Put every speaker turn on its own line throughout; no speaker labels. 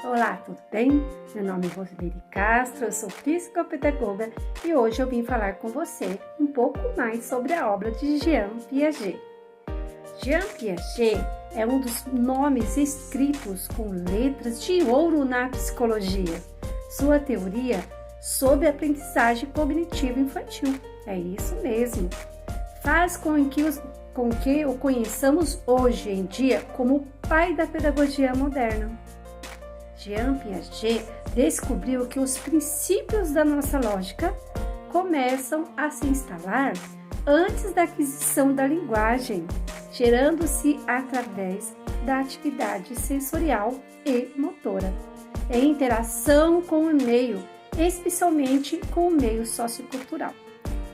Olá, tudo bem? Meu nome é Rosileide Castro, eu sou psicopedagoga e hoje eu vim falar com você um pouco mais sobre a obra de Jean Piaget. Jean Piaget é um dos nomes escritos com letras de ouro na psicologia. Sua teoria sobre aprendizagem cognitiva infantil, é isso mesmo, faz com que o conheçamos hoje em dia como o pai da pedagogia moderna. Jean Piaget descobriu que os princípios da nossa lógica começam a se instalar antes da aquisição da linguagem, gerando-se através da atividade sensorial e motora, em interação com o meio, especialmente com o meio sociocultural.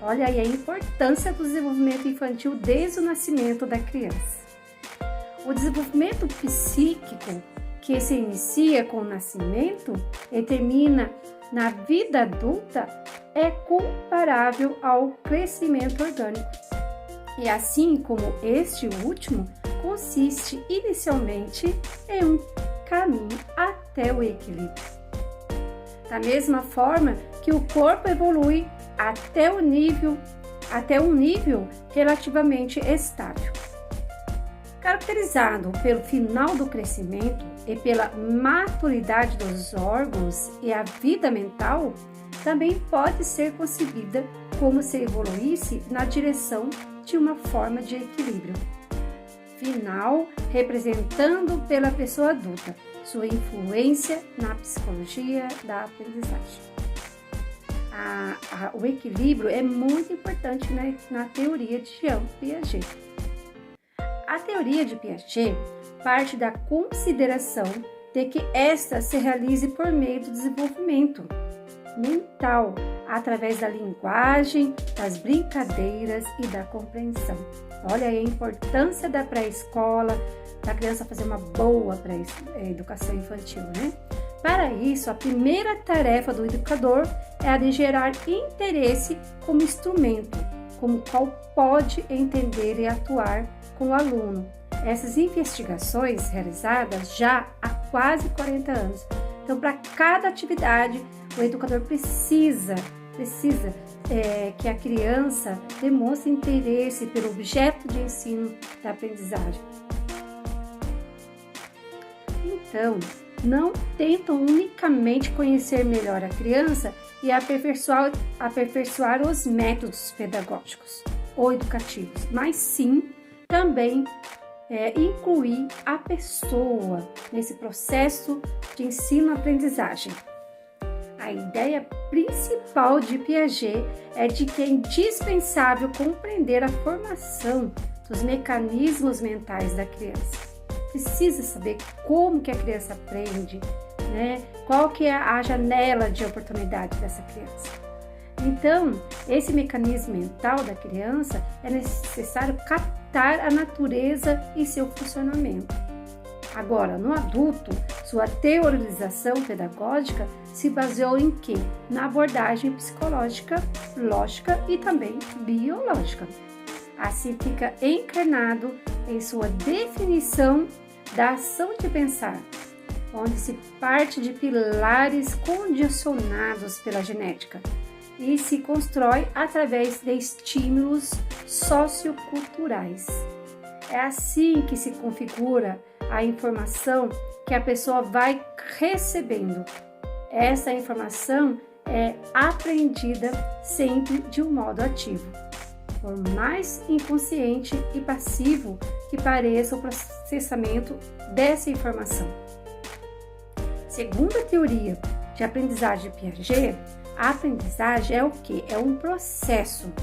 Olha aí a importância do desenvolvimento infantil desde o nascimento da criança. O desenvolvimento psíquico que se inicia com o nascimento e termina na vida adulta é comparável ao crescimento orgânico. E assim como este último consiste inicialmente em um caminho até o equilíbrio. Da mesma forma que o corpo evolui até um nível relativamente estável. Caracterizado pelo final do crescimento e pela maturidade dos órgãos e a vida mental, também pode ser concebida como se evoluísse na direção de uma forma de equilíbrio. Final representando pela pessoa adulta sua influência na psicologia da aprendizagem. O equilíbrio é muito importante na teoria de Jean Piaget. A teoria de Piaget parte da consideração de que esta se realize por meio do desenvolvimento mental, através da linguagem, das brincadeiras e da compreensão. Olha aí a importância da pré-escola, da criança fazer uma boa educação infantil, né? Para isso, a primeira tarefa do educador é a de gerar interesse como instrumento, como qual pode entender e atuar com o aluno. Essas investigações realizadas já há quase 40 anos. Então, para cada atividade, o educador precisa que a criança demonstre interesse pelo objeto de ensino da aprendizagem. Então, não tentam unicamente conhecer melhor a criança e aperfeiçoar os métodos pedagógicos ou educativos, mas sim também incluir a pessoa nesse processo de ensino-aprendizagem. A ideia principal de Piaget é de que é indispensável compreender a formação dos mecanismos mentais da criança. Precisa saber como que a criança aprende, né? Qual que é a janela de oportunidade dessa criança. Então, esse mecanismo mental da criança é necessário captar a natureza e seu funcionamento. Agora, no adulto, sua teorização pedagógica se baseou em quê? Na abordagem psicológica, lógica e também biológica. Assim fica encarnado em sua definição da ação de pensar, onde se parte de pilares condicionados pela genética e se constrói através de estímulos socioculturais. É assim que se configura a informação que a pessoa vai recebendo. Essa informação é aprendida sempre de um modo ativo, por mais inconsciente e passivo que pareça o processamento dessa informação. Segundo a teoria de aprendizagem de Piaget, a aprendizagem é o quê? É um processo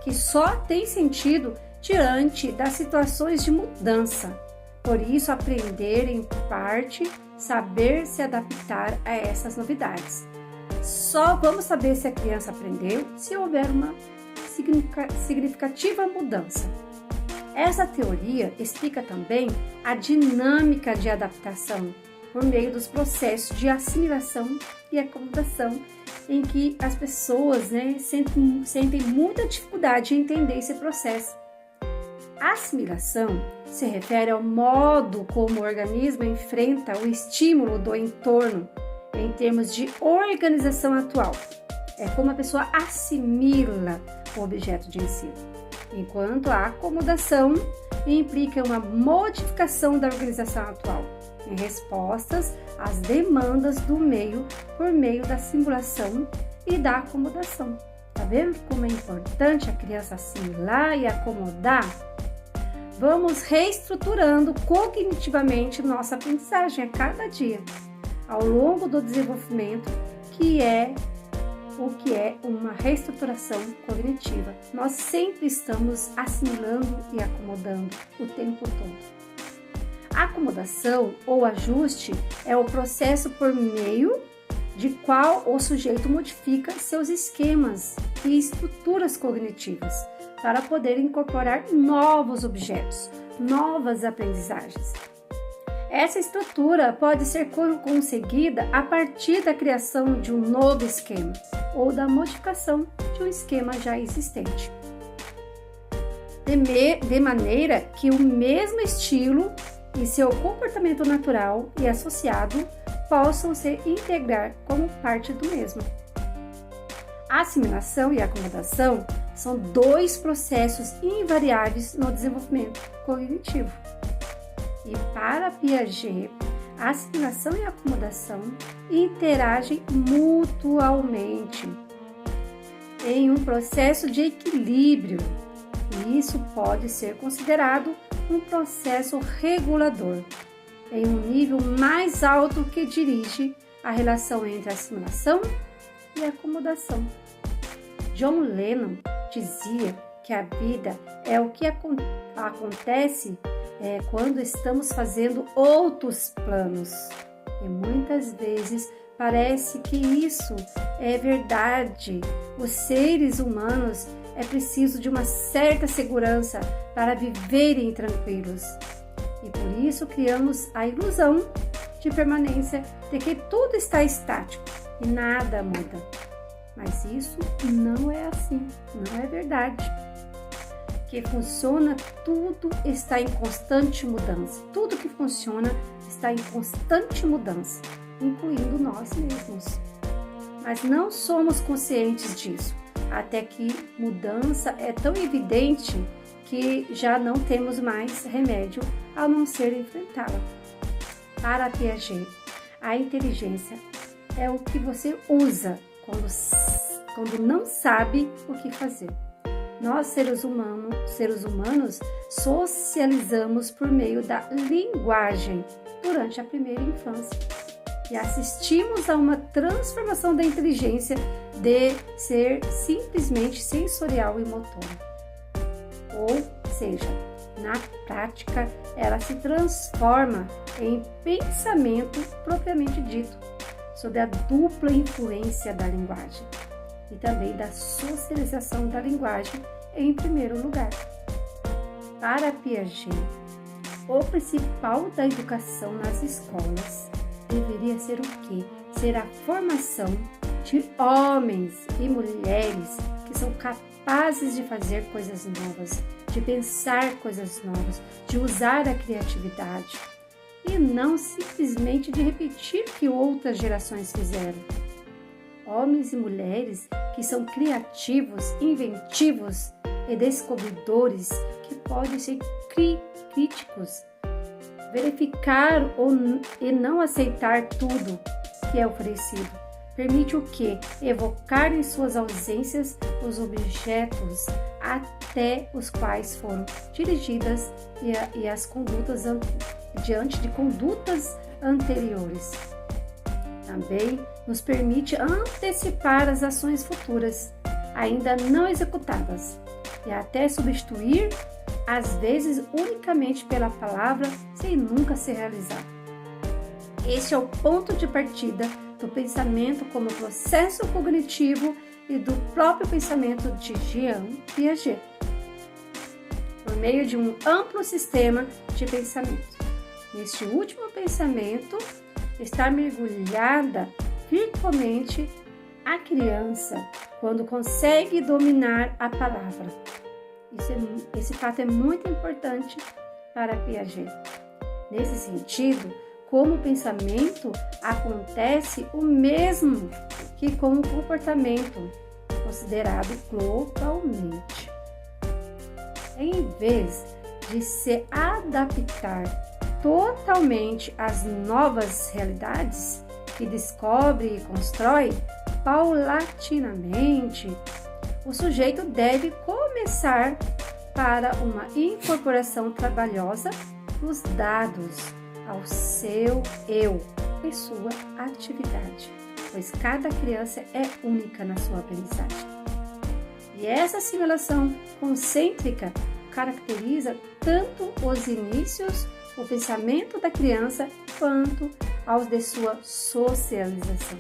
que só tem sentido diante das situações de mudança. Por isso, aprender em parte, saber se adaptar a essas novidades. Só vamos saber se a criança aprendeu se houver uma significativa mudança. Essa teoria explica também a dinâmica de adaptação por meio dos processos de assimilação e acomodação em que as pessoas sentem muita dificuldade em entender esse processo. A assimilação se refere ao modo como o organismo enfrenta o estímulo do entorno em termos de organização atual. É como a pessoa assimila o objeto de ensino, enquanto a acomodação implica uma modificação da organização atual em respostas às demandas do meio por meio da simulação e da acomodação. Tá vendo como é importante a criança assimilar e acomodar? Vamos reestruturando cognitivamente nossa aprendizagem a cada dia, ao longo do desenvolvimento, que é uma reestruturação cognitiva. Nós sempre estamos assimilando e acomodando o tempo todo. A acomodação ou ajuste é o processo por meio de qual o sujeito modifica seus esquemas e estruturas cognitivas para poder incorporar novos objetos, novas aprendizagens. Essa estrutura pode ser conseguida a partir da criação de um novo esquema ou da modificação de um esquema já existente, de maneira que o mesmo estilo e seu comportamento natural e associado possam se integrar como parte do mesmo. A assimilação e a acomodação são dois processos invariáveis no desenvolvimento cognitivo. E para Piaget, a assimilação e a acomodação interagem mutuamente em um processo de equilíbrio, e isso pode ser considerado um processo regulador, em um nível mais alto que dirige a relação entre assimilação e acomodação. John Lennon dizia que a vida é o que acontece quando estamos fazendo outros planos. E muitas vezes parece que isso é verdade. Os seres humanos é preciso de uma certa segurança para viverem tranquilos. E por isso criamos a ilusão de permanência de que tudo está estático e nada muda. Mas isso não é assim, não é verdade. Que funciona, tudo está em constante mudança. Tudo que funciona está em constante mudança, incluindo nós mesmos. Mas não somos conscientes disso, até que mudança é tão evidente que já não temos mais remédio a não ser enfrentá-la. Para Piaget, a inteligência é o que você usa quando não sabe o que fazer. Nós, seres humanos, socializamos por meio da linguagem durante a primeira infância e assistimos a uma transformação da inteligência de ser simplesmente sensorial e motora. Ou seja, na prática, ela se transforma em pensamento propriamente dito, sob a dupla influência da linguagem e também da socialização da linguagem em primeiro lugar. Para Piaget, o principal da educação nas escolas deveria ser o quê? Ser a formação de homens e mulheres que são capazes de fazer coisas novas, de pensar coisas novas, de usar a criatividade e não simplesmente de repetir o que outras gerações fizeram. Homens e mulheres que são criativos, inventivos e descobridores, que podem ser críticos, verificar e não aceitar tudo que é oferecido. Permite o quê? Evocar em suas ausências os objetos até os quais foram dirigidas e as condutas diante de condutas anteriores. Também nos permite antecipar as ações futuras, ainda não executadas, e até substituir, às vezes unicamente pela palavra, sem nunca se realizar. Este é o ponto de partida do pensamento como processo cognitivo e do próprio pensamento de Jean Piaget, por meio de um amplo sistema de pensamento. Neste último pensamento, está mergulhada virtualmente a criança quando consegue dominar a palavra. Esse fato é muito importante para Piaget. Nesse sentido, como o pensamento acontece o mesmo que com o comportamento, considerado globalmente. Em vez de se adaptar totalmente às novas realidades que descobre e constrói paulatinamente, o sujeito deve começar para uma incorporação trabalhosa dos dados ao seu eu e sua atividade, pois cada criança é única na sua aprendizagem. E essa assimilação concêntrica caracteriza tanto os inícios, o pensamento da criança, quanto aos de sua socialização.